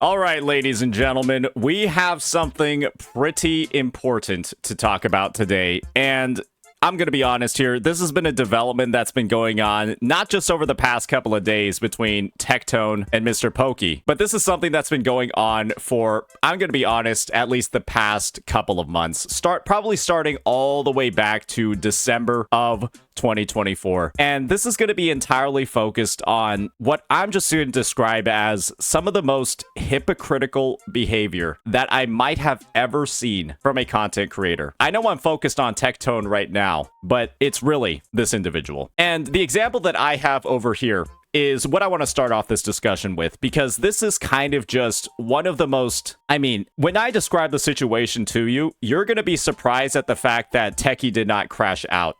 All right, ladies and gentlemen, we have something pretty important to talk about today, and I'm going to be honest here, this has been a development that's been going on, not just over the past couple of days between Tectone and MrPokke, but this is something that's been going on for, I'm going to be honest, at least the past couple of months. Probably starting all the way back to December of 2024. And this is going to be entirely focused on what I'm just going to describe as some of the most hypocritical behavior that I might have ever seen from a content creator. I know I'm focused on Tectone right now, but it's really this individual. And the example that I have over here is what I want to start off this discussion with, because this is kind of just one of the most, when I describe the situation to you, you're going to be surprised at the fact that Techie did not crash out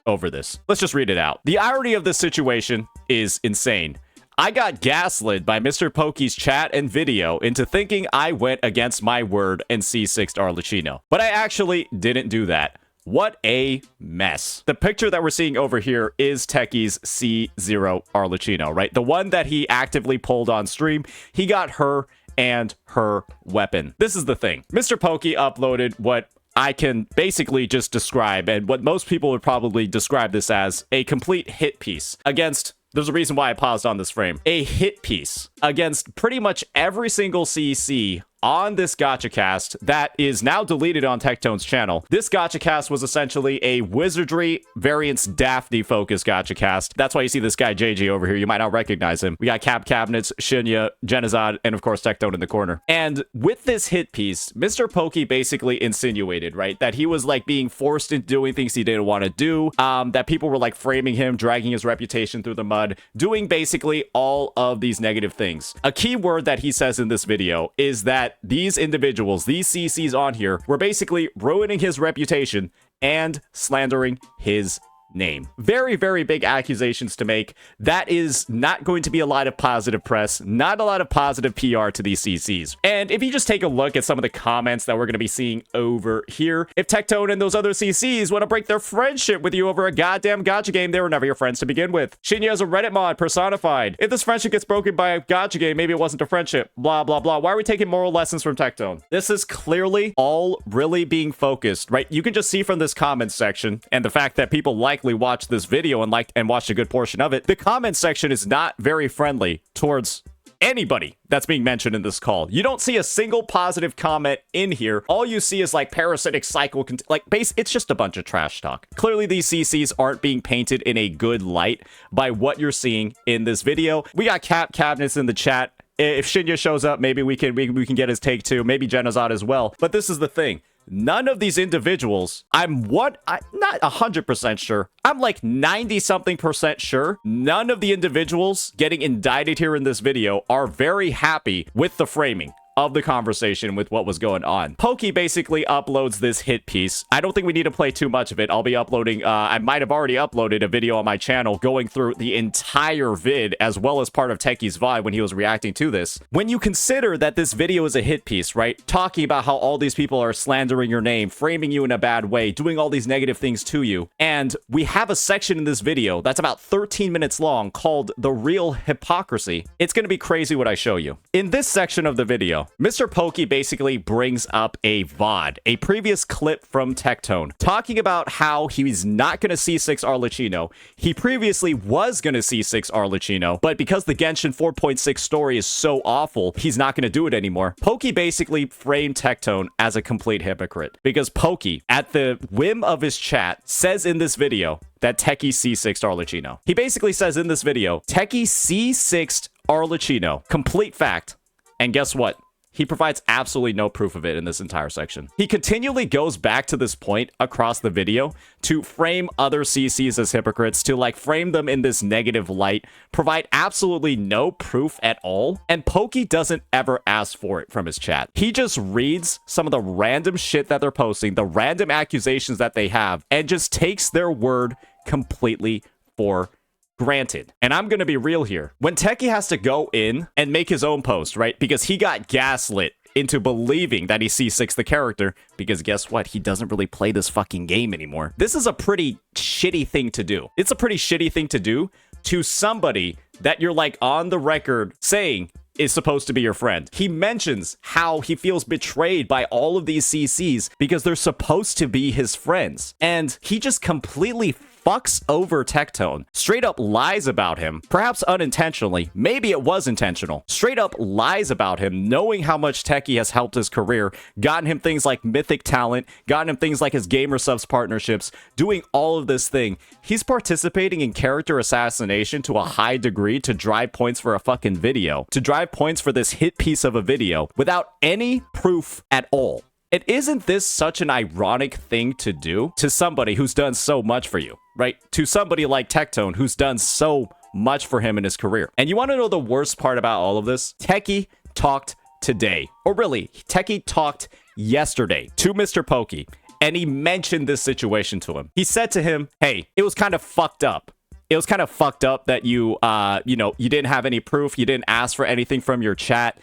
over this. Let's just read it out. The irony of this situation is insane. I got gaslit by MrPokke's chat and video into thinking I went against my word and C6'd Arlecchino, but I actually didn't do that. What a mess. The picture that we're seeing over here is Techie's C0 Arlecchino, right? The one that he actively pulled on stream. He got her and her weapon. This is the thing. MrPokke uploaded what I can basically just describe, and what most people would probably describe this as, a complete hit piece against, there's a reason why I paused on this frame, a hit piece against pretty much every single CC on this gacha cast that is now deleted on Tectone's channel. This gacha cast was essentially a wizardry variants Daphne focused gacha cast. That's why you see this guy JJ over here. You might not recognize him. We got Cap Cabinets, Shinya, Genizad, and of course Tectone in the corner. And with this hit piece, MrPokke basically insinuated, right, that he was like being forced into doing things he didn't want to do, that people were like framing him, dragging his reputation through the mud, doing basically all of these negative things. A key word that he says in this video is that these individuals, these CCs on here, were basically ruining his reputation and slandering his name. Very, very big accusations to make. That is not going to be a lot of positive press, not a lot of positive PR to these CCs. And if you just take a look at some of the comments that we're going to be seeing over here, if Tectone and those other CCs want to break their friendship with you over a goddamn gacha game, they were never your friends to begin with. Shinya is a Reddit mod personified. If this friendship gets broken by a gacha game, maybe it wasn't a friendship. Blah, blah, blah. Why are we taking moral lessons from Tectone? This is clearly all really being focused, right? You can just see from this comment section and the fact that people likely watched this video and watched a good portion of it. The comment section is not very friendly towards anybody that's being mentioned in this call. You don't see a single positive comment in here. All you see is like parasitic cycle, it's just a bunch of trash talk. Clearly these CCs aren't being painted in a good light by what you're seeing in this video. We got Cap Cabinets in the chat. If Shinya shows up, maybe we can get his take too. Maybe Genizad as well. But this is the thing. None of these individuals, I'm not 100% sure. I'm like 90-something% sure. None of the individuals getting indicted here in this video are very happy with the framing of the conversation with what was going on. Pokke basically uploads this hit piece. I don't think we need to play too much of it. I'll be uploading, I might have already uploaded a video on my channel going through the entire vid as well as part of Techie's VOD when he was reacting to this. When you consider that this video is a hit piece, right? Talking about how all these people are slandering your name, framing you in a bad way, doing all these negative things to you. And we have a section in this video that's about 13 minutes long called The Real Hypocrisy. It's going to be crazy what I show you. In this section of the video, MrPokke basically brings up a VOD, a previous clip from Tectone, talking about how he's not going to C6 Arlecchino. He previously was going to C6 Arlecchino, but because the Genshin 4.6 story is so awful, he's not going to do it anymore. Pokke basically framed Tectone as a complete hypocrite, because Pokke, at the whim of his chat, says in this video that Techie C6'd Arlecchino. He basically says in this video, Techie C6'd Arlecchino. Complete fact. And guess what? He provides absolutely no proof of it in this entire section. He continually goes back to this point across the video to frame other CCs as hypocrites, to like frame them in this negative light, provide absolutely no proof at all, and Pokke doesn't ever ask for it from his chat. He just reads some of the random shit that they're posting, the random accusations that they have, and just takes their word completely for granted. And I'm going to be real here. When Techie has to go in and make his own post, right? Because he got gaslit into believing that he C6 the character, because guess what? He doesn't really play this fucking game anymore. This is a pretty shitty thing to do. It's a pretty shitty thing to do to somebody that you're like on the record saying is supposed to be your friend. He mentions how he feels betrayed by all of these CCs because they're supposed to be his friends. And he just completely fucks over Tectone, straight up lies about him, perhaps unintentionally, maybe it was intentional, straight up lies about him, knowing how much Techie has helped his career, gotten him things like mythic talent, gotten him things like his gamer subs partnerships, doing all of this thing. He's participating in character assassination to a high degree to drive points for a fucking video, to drive points for this hit piece of a video without any proof at all. And isn't this such an ironic thing to do to somebody who's done so much for you, right? To somebody like Tectone, who's done so much for him in his career. And you want to know the worst part about all of this? Techie talked today, or really, Techie talked yesterday to MrPokke, and he mentioned this situation to him. He said to him, hey, it was kind of fucked up. It was kind of fucked up that you didn't have any proof. You didn't ask for anything from your chat.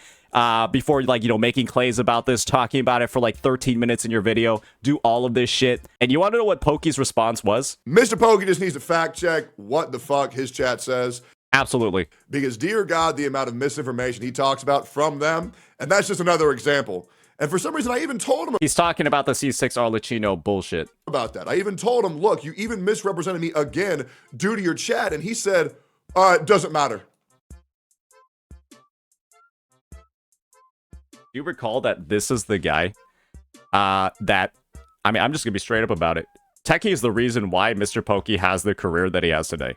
Before, like, making claims about this, talking about it for like 13 minutes in your video, do all of this shit. And you want to know what Pokke's response was? MrPokke just needs to fact check what the fuck his chat says. Absolutely. Because, dear God, the amount of misinformation he talks about from them, and that's just another example. And for some reason, I even told him he's talking about the C6 Arlecchino bullshit. About that. I even told him, look, you even misrepresented me again due to your chat. And he said, it doesn't matter. Do you recall that this is the guy I'm just gonna be straight up about it. Techie is the reason why MrPokke has the career that he has today.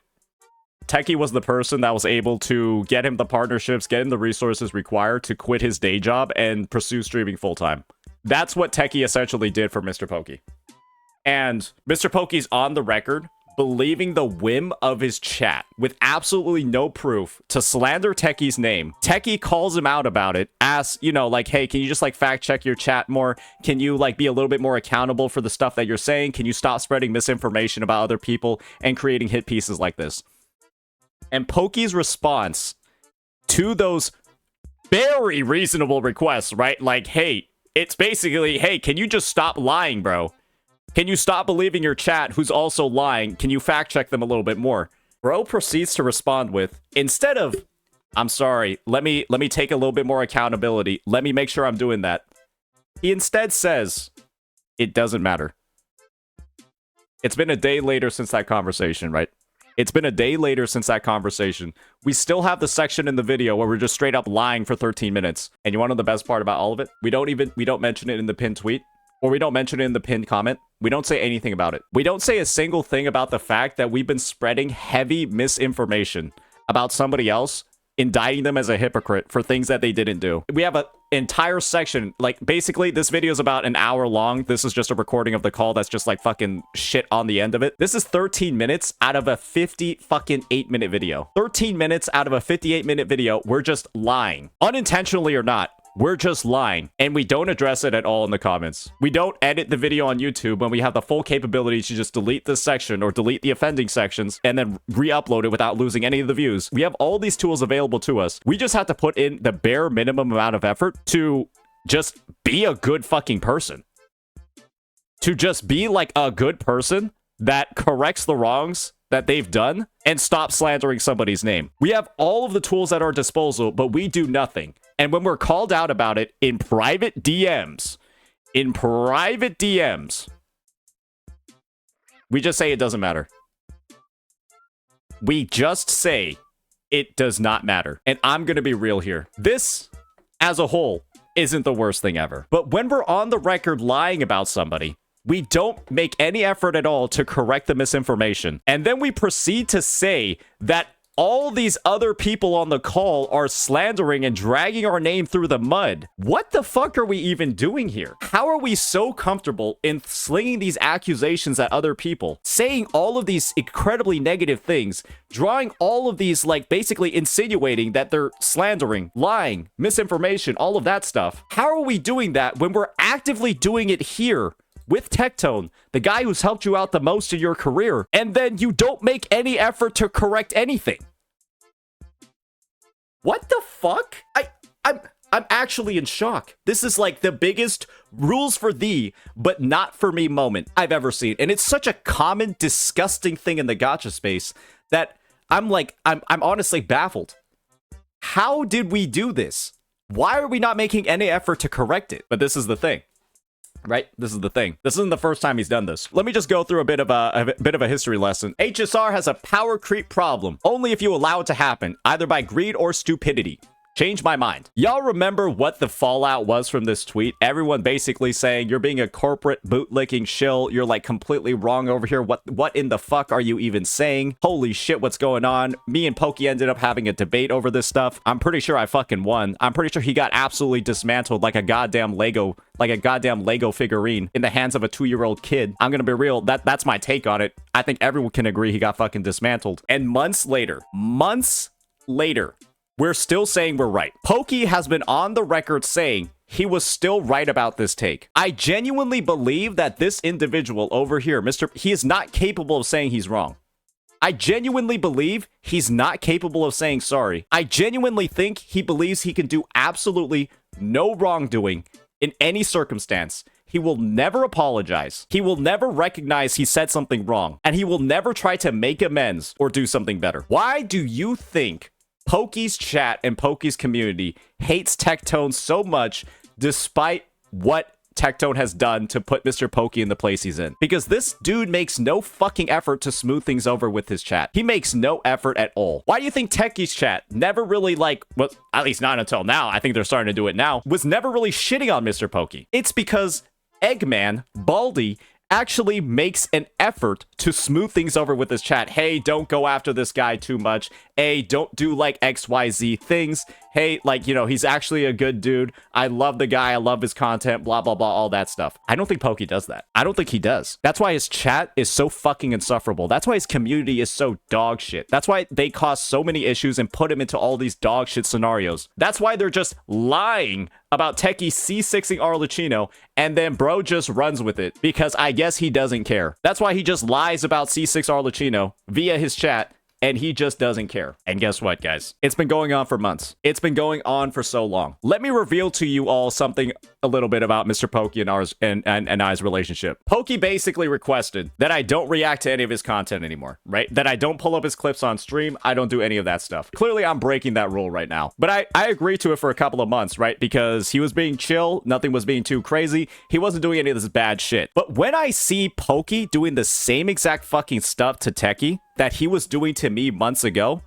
Techie was the person that was able to get him the partnerships, get him the resources required to quit his day job and pursue streaming full-time. That's what Techie essentially did for MrPokke. And MrPokke's on the record believing the whim of his chat with absolutely no proof to slander Techie's name. Techie calls him out about it, asks, like, hey, can you just like fact check your chat more? Can you like be a little bit more accountable for the stuff that you're saying? Can you stop spreading misinformation about other people and creating hit pieces like this? And Pokke's response to those very reasonable requests, right? Like, hey, it's basically, hey, can you just stop lying, bro? Can you stop believing your chat who's also lying? Can you fact check them a little bit more? Bro proceeds to respond with, instead of, I'm sorry, let me take a little bit more accountability. Let me make sure I'm doing that. He instead says, it doesn't matter. It's been a day later since that conversation, right? It's been a day later since that conversation. We still have the section in the video where we're just straight up lying for 13 minutes. And you want to know the best part about all of it? We don't mention it in the pinned tweet. Or we don't mention it in the pinned comment. We don't say anything about it. We don't say a single thing about the fact that we've been spreading heavy misinformation about somebody else, indicting them as a hypocrite for things that they didn't do. We have an entire section, like, basically, this video is about an hour long. This is just a recording of the call that's just, like, fucking shit on the end of it. This is 13 minutes out of a 58-minute video. 13 minutes out of a 58-minute video, we're just lying. Unintentionally or not. We're just lying, and we don't address it at all in the comments. We don't edit the video on YouTube when we have the full capability to just delete this section or delete the offending sections and then re-upload it without losing any of the views. We have all these tools available to us. We just have to put in the bare minimum amount of effort to just be a good fucking person. To just be like a good person that corrects the wrongs that they've done and stop slandering somebody's name. We have all of the tools at our disposal, but we do nothing. And when we're called out about it in private DMs, we just say it doesn't matter. We just say it does not matter. And I'm going to be real here. This, as a whole, isn't the worst thing ever. But when we're on the record lying about somebody, we don't make any effort at all to correct the misinformation. And then we proceed to say that all these other people on the call are slandering and dragging our name through the mud. What the fuck are we even doing here? How are we so comfortable in slinging these accusations at other people, saying all of these incredibly negative things, drawing all of these, like, basically insinuating that they're slandering, lying, misinformation, all of that stuff? How are we doing that when we're actively doing it here with Tectone, the guy who's helped you out the most in your career, and then you don't make any effort to correct anything? What the fuck? I'm actually in shock. This is like the biggest rules for thee, but not for me moment I've ever seen. And it's such a common, disgusting thing in the gacha space that I'm honestly baffled. How did we do this? Why are we not making any effort to correct it? But this is the thing. Right? This is the thing. This isn't the first time he's done this. Let me just go through a bit of a history lesson. HSR has a power creep problem only if you allow it to happen, either by greed or stupidity. Change my mind. Y'all remember what the fallout was from this tweet? Everyone basically saying, you're being a corporate bootlicking shill. You're like completely wrong over here. What in the fuck are you even saying? Holy shit, what's going on? Me and Pokke ended up having a debate over this stuff. I'm pretty sure I fucking won. I'm pretty sure he got absolutely dismantled like a goddamn Lego figurine in the hands of a 2-year-old kid. I'm gonna be real. That's my take on it. I think everyone can agree he got fucking dismantled. And months later, we're still saying we're right. Pokke has been on the record saying he was still right about this take. I genuinely believe that this individual over here, he is not capable of saying he's wrong. I genuinely believe he's not capable of saying sorry. I genuinely think he believes he can do absolutely no wrongdoing in any circumstance. He will never apologize. He will never recognize he said something wrong. And he will never try to make amends or do something better. Why do you think Pokke's chat and Pokke's community hates Tectone so much despite what Tectone has done to put MrPokke in the place he's in? Because this dude makes no fucking effort to smooth things over with his chat. He makes no effort at all. Why do you think Techie's chat never really well, at least not until now, I think they're starting to do it now, was never really shitting on MrPokke? It's because Eggman, Baldy, actually makes an effort to smooth things over with his chat. Hey, don't go after this guy too much. Hey, don't do like XYZ things. Hey, like, you know, he's actually a good dude. I love the guy. I love his content, blah, blah, blah, all that stuff. I don't think Pokke does that. I don't think he does. That's why his chat is so fucking insufferable. That's why his community is so dog shit. That's why they cause so many issues and put him into all these dog shit scenarios. That's why they're just lying about Techie C6ing Arlecchino, and then bro just runs with it because I guess he doesn't care. That's why he just lies about C6 Arlecchino via his chat, and he just doesn't care. And guess what, guys? It's been going on for months. It's been going on for so long. Let me reveal to you all something a little bit about MrPokke and I's relationship. Pokke basically requested that I don't react to any of his content anymore, right? That I don't pull up his clips on stream. I don't do any of that stuff. Clearly, I'm breaking that rule right now. But I agreed to it for a couple of months, right? Because he was being chill. Nothing was being too crazy. He wasn't doing any of this bad shit. But when I see Pokke doing the same exact fucking stuff to Techie that he was doing to me months ago,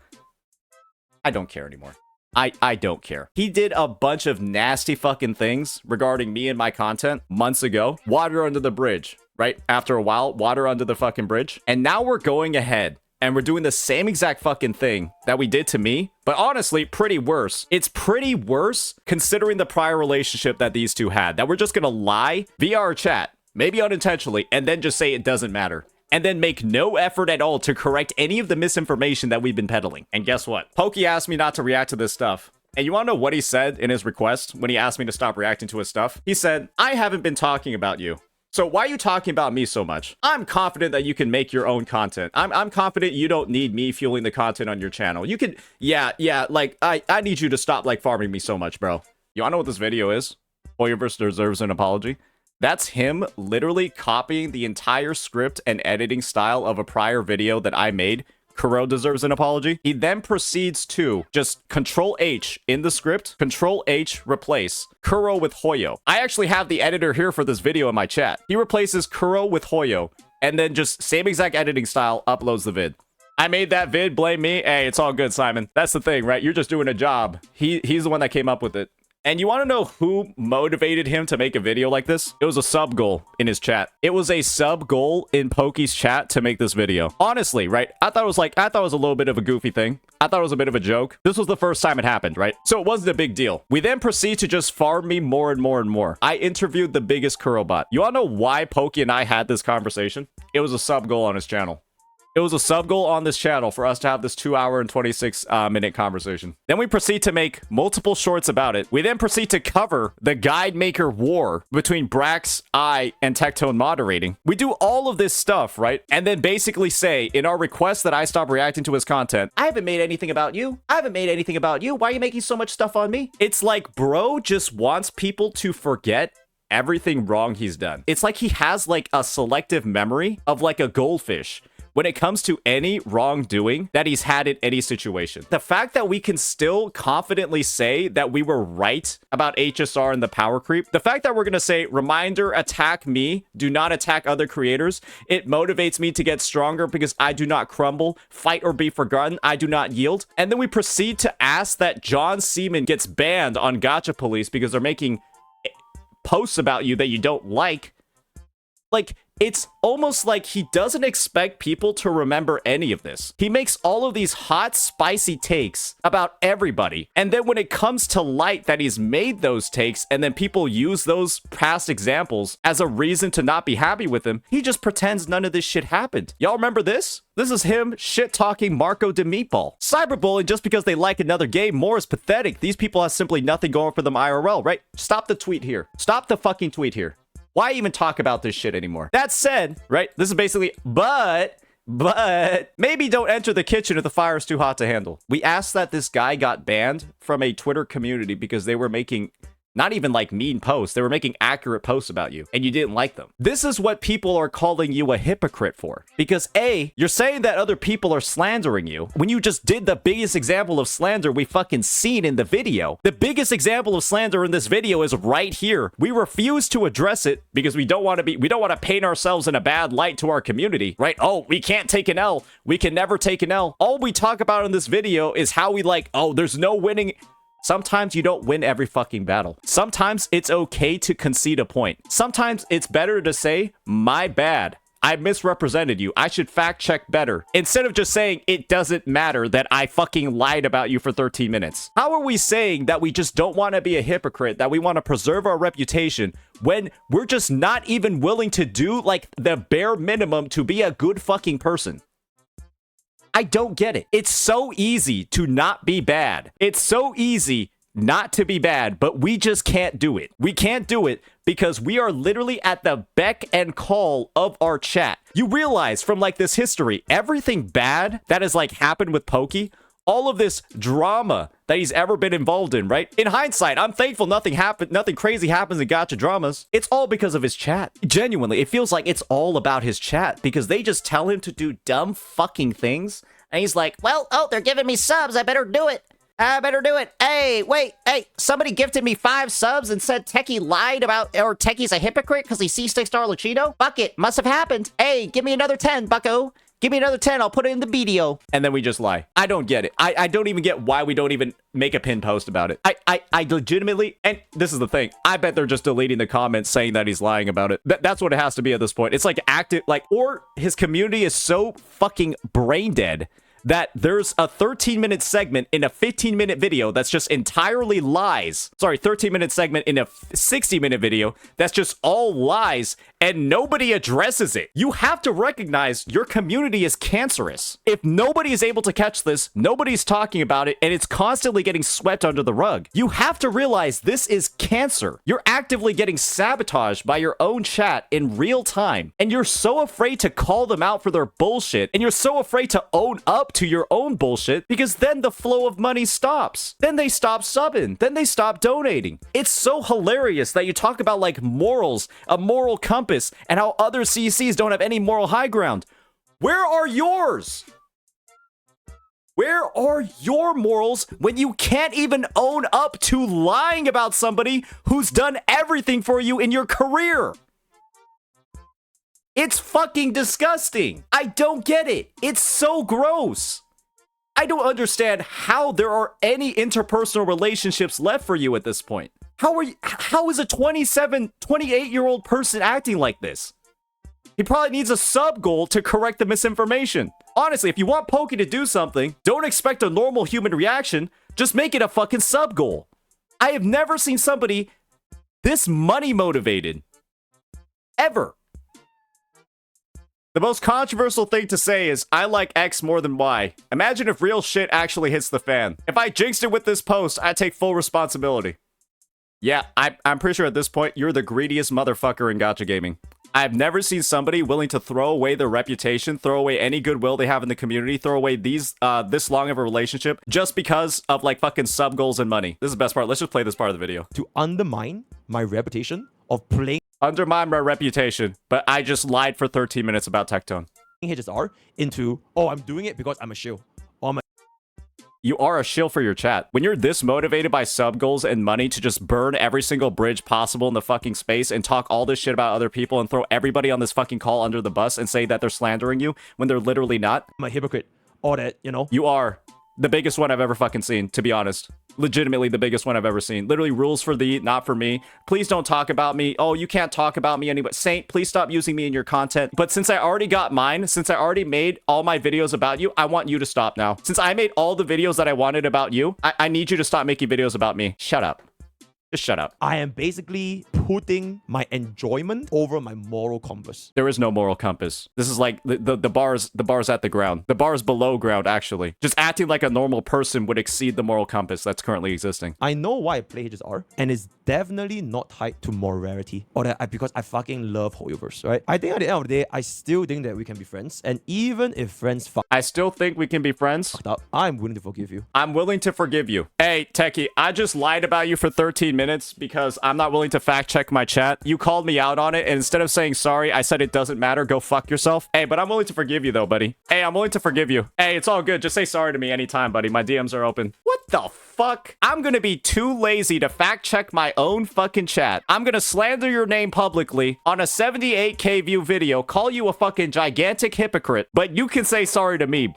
I don't care anymore. I don't care. He did a bunch of nasty fucking things regarding me and my content months ago. Water under the bridge, right? After a while, water under the fucking bridge. And now we're going ahead and we're doing the same exact fucking thing that we did to me, but honestly, pretty worse. It's pretty worse considering the prior relationship that these two had, that we're just gonna lie via our chat, maybe unintentionally, and then just say it doesn't matter. And then make no effort at all to correct any of the misinformation that we've been peddling. And guess what? Pokke asked me not to react to this stuff. And you want to know what he said in his request when he asked me to stop reacting to his stuff? He said, I haven't been talking about you. So why are you talking about me so much? I'm confident that you can make your own content. I'm confident you don't need me fueling the content on your channel. You can, yeah, like, I need you to stop, like, farming me so much, bro. You want to know what this video is? Hoyoverse deserves an apology. That's him literally copying the entire script and editing style of a prior video that I made. Kuro deserves an apology. He then proceeds to just Control H in the script, Control H, replace Kuro with Hoyo. I actually have the editor here for this video in my chat. He replaces Kuro with Hoyo and then just same exact editing style, uploads the vid. I made that vid, blame me. Hey, it's all good, Simon. That's the thing, right? You're just doing a job. He's the one that came up with it. And you want to know who motivated him to make a video like this? It was a sub goal in his chat. It was a sub goal in Pokke's chat to make this video. Honestly, right? I thought it was a little bit of a goofy thing. I thought it was a bit of a joke. This was the first time it happened, right? So it wasn't a big deal. We then proceed to just farm me more and more and more. I interviewed the biggest Kurobot. You want to know why Pokke and I had this conversation? It was a sub goal on his channel. It was a sub goal on this channel for us to have this 2-hour and 26-minute conversation. Then we proceed to make multiple shorts about it. We then proceed to cover the Guide Maker war between Brax, I, and Tectone moderating. We do all of this stuff, right? And then basically say, in our request that I stop reacting to his content, I haven't made anything about you. I haven't made anything about you. Why are you making so much stuff on me? It's like bro just wants people to forget everything wrong he's done. It's like he has like a selective memory of like a goldfish, when it comes to any wrongdoing that he's had in any situation. The fact that we can still confidently say that we were right about HSR and the power creep, the fact that we're going to say, reminder, attack me, do not attack other creators, it motivates me to get stronger because I do not crumble, fight or be forgotten, I do not yield. And then we proceed to ask that John Seaman gets banned on Gacha Police because they're making posts about you that you don't like. Like, it's almost like he doesn't expect people to remember any of this. He makes all of these hot, spicy takes about everybody. And then when it comes to light that he's made those takes, and then people use those past examples as a reason to not be happy with him, he just pretends none of this shit happened. Y'all remember this? This is him shit-talking Marco de Meatball. Cyberbullying just because they like another game more is pathetic. These people have simply nothing going for them IRL, right? Stop the tweet here. Stop the fucking tweet here. Why even talk about this shit anymore? That said, right, this is basically, but maybe don't enter the kitchen if the fire is too hot to handle. We asked that this guy got banned from a Twitter community because they were making not even like mean posts. They were making accurate posts about you and you didn't like them. This is what people are calling you a hypocrite for. Because A, you're saying that other people are slandering you when you just did the biggest example of slander we fucking seen in the video. The biggest example of slander in this video is right here. We refuse to address it because we don't want to paint ourselves in a bad light to our community, right? Oh, we can't take an L. We can never take an L. All we talk about in this video is how we like, oh, there's no winning. Sometimes you don't win every fucking battle. Sometimes it's okay to concede a point. Sometimes it's better to say, my bad. I misrepresented you. I should fact check better. Instead of just saying, it doesn't matter that I fucking lied about you for 13 minutes. How are we saying that we just don't want to be a hypocrite, that we want to preserve our reputation, when we're just not even willing to do like the bare minimum to be a good fucking person? I don't get it. It's so easy to not be bad. It's so easy not to be bad, but we just can't do it. We can't do it because we are literally at the beck and call of our chat. You realize from like this history, everything bad that has like happened with Pokke, all of this drama that he's ever been involved in, right? In hindsight, I'm thankful nothing crazy happens in gacha dramas. It's all because of his chat. Genuinely, it feels like it's all about his chat because they just tell him to do dumb fucking things. And he's like, well, oh, they're giving me subs. I better do it. Hey, wait, hey, somebody gifted me 5 subs and said Techie lied about, or Techie's a hypocrite because he C6 Luchino. Fuck it, must have happened. Hey, give me another 10, bucko. Give me another 10, I'll put it in the video. And then we just lie. I don't get it. I don't even get why we don't even make a pin post about it. I legitimately, and this is the thing, I bet they're just deleting the comments saying that he's lying about it. That's what it has to be at this point. It's like active, like, or his community is so fucking brain dead that there's a 13-minute segment in a 15-minute video that's just entirely lies. Sorry, 13-minute segment in a 60-minute video that's just all lies, and nobody addresses it. You have to recognize your community is cancerous. If nobody is able to catch this, nobody's talking about it, and it's constantly getting swept under the rug. You have to realize this is cancer. You're actively getting sabotaged by your own chat in real time, and you're so afraid to call them out for their bullshit, and you're so afraid to own up to your own bullshit because then the flow of money stops. Then they stop subbing. Then they stop donating. It's so hilarious that you talk about like morals, a moral compass, and how other CCs don't have any moral high ground. Where are yours? Where are your morals when you can't even own up to lying about somebody who's done everything for you in your career? It's fucking disgusting. I don't get it. It's so gross. I don't understand how there are any interpersonal relationships left for you at this point. How is a 28-year-old person acting like this? He probably needs a sub goal to correct the misinformation. Honestly, if you want Pokke to do something, don't expect a normal human reaction. Just make it a fucking sub goal. I have never seen somebody this money motivated. Ever. The most controversial thing to say is, I like X more than Y. Imagine if real shit actually hits the fan. If I jinxed it with this post, I take full responsibility. Yeah, I'm pretty sure at this point, you're the greediest motherfucker in gacha gaming. I've never seen somebody willing to throw away their reputation, throw away any goodwill they have in the community, throw away this long of a relationship just because of like fucking sub goals and money. This is the best part. Let's just play this part of the video. To undermine my reputation of playing Undermine my reputation, but I just lied for 13 minutes about Tectone. HSR into, oh, I'm doing it because I'm a shill. You are a shill for your chat. When you're this motivated by sub goals and money to just burn every single bridge possible in the fucking space and talk all this shit about other people and throw everybody on this fucking call under the bus and say that they're slandering you when they're literally not. I'm a hypocrite. All that, you know. You are the biggest one I've ever fucking seen, to be honest. Legitimately the biggest one I've ever seen. Literally rules for thee, not for me. Please don't talk about me. Oh, you can't talk about me anyway. Saint, please stop using me in your content. But since I already got mine, since I already made all my videos about you, I want you to stop now. Since I made all the videos that I wanted about you, I need you to stop making videos about me. Shut up. Just shut up. I am basically putting my enjoyment over my moral compass. There is no moral compass. This is like the bar's at the ground. The bar is below ground, actually. Just acting like a normal person would exceed the moral compass that's currently existing. I know why I play HSR, and it's definitely not tied to morality or that because I fucking love Hoyoverse, right? I think at the end of the day, I still think that we can be friends, and even if friends fucked I still think we can be friends. up, I'm willing to forgive you. I'm willing to forgive you. Hey, Techie, I just lied about you for 13 minutes because I'm not willing to fact check my chat. You called me out on it, and instead of saying sorry, I said it doesn't matter. Go fuck yourself. Hey, but I'm willing to forgive you though, buddy. Hey, I'm willing to forgive you. Hey, it's all good. Just say sorry to me anytime, buddy. My DMs are open. What the fuck? I'm gonna be too lazy to fact check my own fucking chat. I'm gonna slander your name publicly on a 78k view video, call you a fucking gigantic hypocrite, but you can say sorry to me.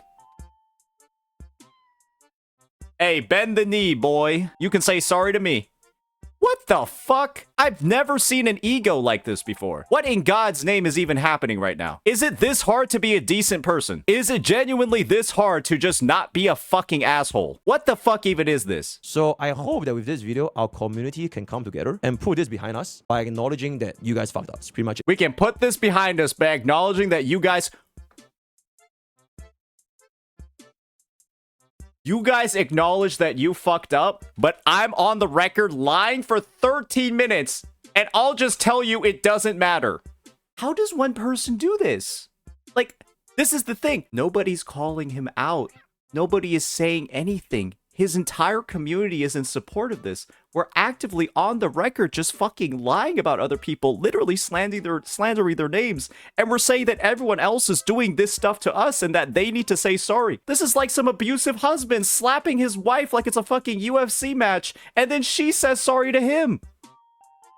Hey, bend the knee, boy. You can say sorry to me. What the fuck? I've never seen an ego like this before. What in God's name is even happening right now? Is it this hard to be a decent person? Is it genuinely this hard to just not be a fucking asshole? What the fuck even is this? So I hope that with this video, our community can come together and put this behind us by acknowledging that you guys fucked up. It's pretty much it. We can put this behind us by acknowledging that you guys acknowledge that you fucked up, but I'm on the record lying for 13 minutes, and I'll just tell you it doesn't matter. How does one person do this? Like, this is the thing. Nobody's calling him out. Nobody is saying anything. His entire community is in support of this. We're actively on the record just fucking lying about other people, literally slandering their names. And we're saying that everyone else is doing this stuff to us and that they need to say sorry. This is like some abusive husband slapping his wife like it's a fucking UFC match, and then she says sorry to him.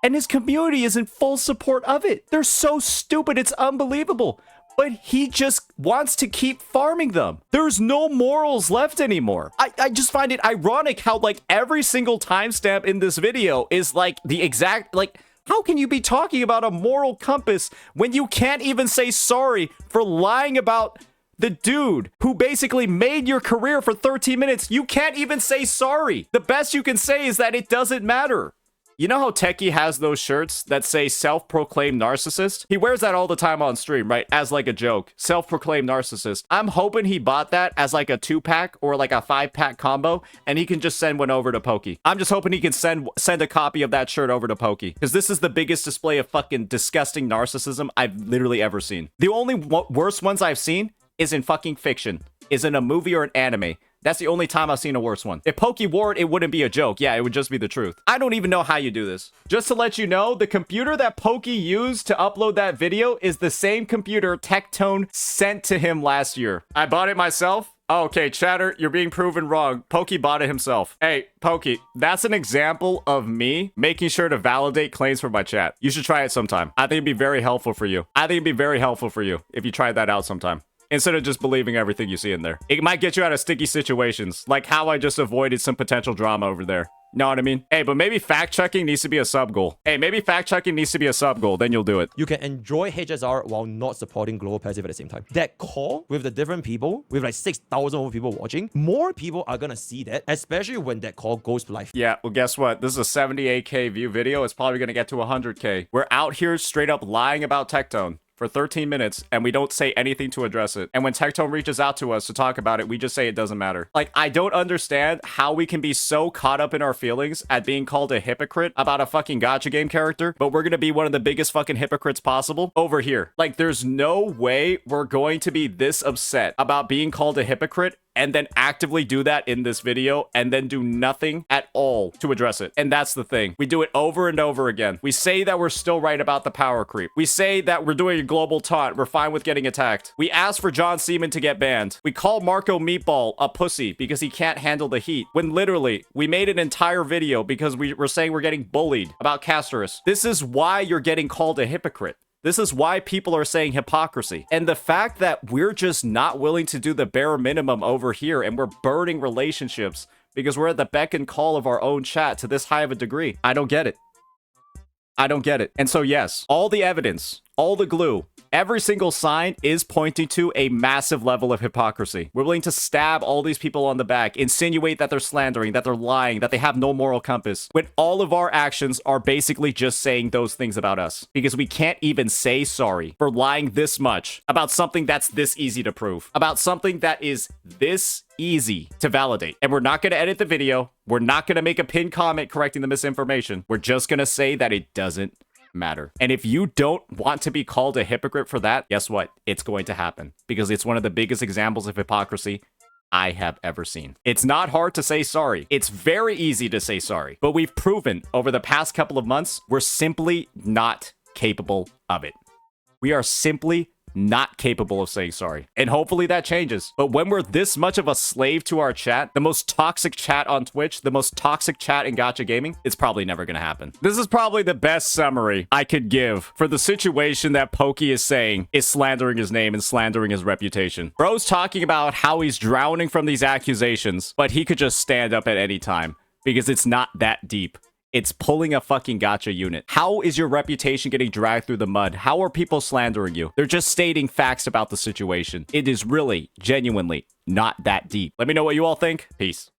And his community is in full support of it. They're so stupid, it's unbelievable. But he just wants to keep farming them. There's no morals left anymore. I just find it ironic how, like, every single timestamp in this video is, like, the exact, like, how can you be talking about a moral compass when you can't even say sorry for lying about the dude who basically made your career for 13 minutes? You can't even say sorry. The best you can say is that it doesn't matter. You know how Techie has those shirts that say self-proclaimed narcissist? He wears that all the time on stream, right? As like a joke. Self-proclaimed narcissist. I'm hoping he bought that as like a 2-pack or like a 5-pack combo, and he can just send one over to Pokke. I'm just hoping he can send a copy of that shirt over to Pokke, because this is the biggest display of fucking disgusting narcissism I've literally ever seen. The only worst ones I've seen is in fucking fiction, is in a movie or an anime. That's the only time I've seen a worse one. If Pokke wore it, it wouldn't be a joke. Yeah, it would just be the truth. I don't even know how you do this. Just to let you know, the computer that Pokke used to upload that video is the same computer Tectone sent to him last year. I bought it myself. Oh, okay, chatter, you're being proven wrong. Pokke bought it himself. Hey, Pokke, that's an example of me making sure to validate claims for my chat. You should try it sometime. I think it'd be very helpful for you. I think it'd be very helpful for you if you tried that out sometime, instead of just believing everything you see in there. It might get you out of sticky situations, like how I just avoided some potential drama over there. Know what I mean? Hey, but maybe fact-checking needs to be a sub-goal. Hey, maybe fact-checking needs to be a sub-goal, then you'll do it. You can enjoy HSR while not supporting global passive at the same time. That call with the different people, with like 6,000 people watching, more people are gonna see that, especially when that call goes live. Yeah, well, guess what? This is a 78k view video. It's probably gonna get to 100k. We're out here straight up lying about Tectone for 13 minutes, and we don't say anything to address it. And when Tectone reaches out to us to talk about it, we just say it doesn't matter. Like, I don't understand how we can be so caught up in our feelings at being called a hypocrite about a fucking gacha game character, but we're gonna be one of the biggest fucking hypocrites possible over here. Like, there's no way we're going to be this upset about being called a hypocrite and then actively do that in this video and then do nothing at all to address it. And that's the thing. We do it over and over again. We say that we're still right about the power creep. We say that we're doing a global taunt. We're fine with getting attacked. We ask for John Seaman to get banned. We call Marco Meatball a pussy because he can't handle the heat. When literally, we made an entire video because we were saying we're getting bullied about Castorus. This is why you're getting called a hypocrite. This is why people are saying hypocrisy. And the fact that we're just not willing to do the bare minimum over here and we're burning relationships because we're at the beck and call of our own chat to this high of a degree. I don't get it. I don't get it. And so yes, all the evidence, all the glue, every single sign is pointing to a massive level of hypocrisy. We're willing to stab all these people on the back, insinuate that they're slandering, that they're lying, that they have no moral compass, when all of our actions are basically just saying those things about us. Because we can't even say sorry for lying this much about something that's this easy to prove, about something that is this easy to validate. And we're not going to edit the video. We're not going to make a pinned comment correcting the misinformation. We're just going to say that it doesn't matter. And if you don't want to be called a hypocrite for that, guess what? It's going to happen because it's one of the biggest examples of hypocrisy I have ever seen. It's not hard to say sorry. It's very easy to say sorry, but we've proven over the past couple of months, we're simply not capable of it. We are simply not capable of saying sorry. And hopefully that changes. But when we're this much of a slave to our chat, the most toxic chat on Twitch, the most toxic chat in gacha gaming, it's probably never going to happen. This is probably the best summary I could give for the situation that Pokke is saying is slandering his name and slandering his reputation. Bro's talking about how he's drowning from these accusations, but he could just stand up at any time because it's not that deep. It's pulling a fucking gacha unit. How is your reputation getting dragged through the mud? How are people slandering you? They're just stating facts about the situation. It is really, genuinely not that deep. Let me know what you all think. Peace.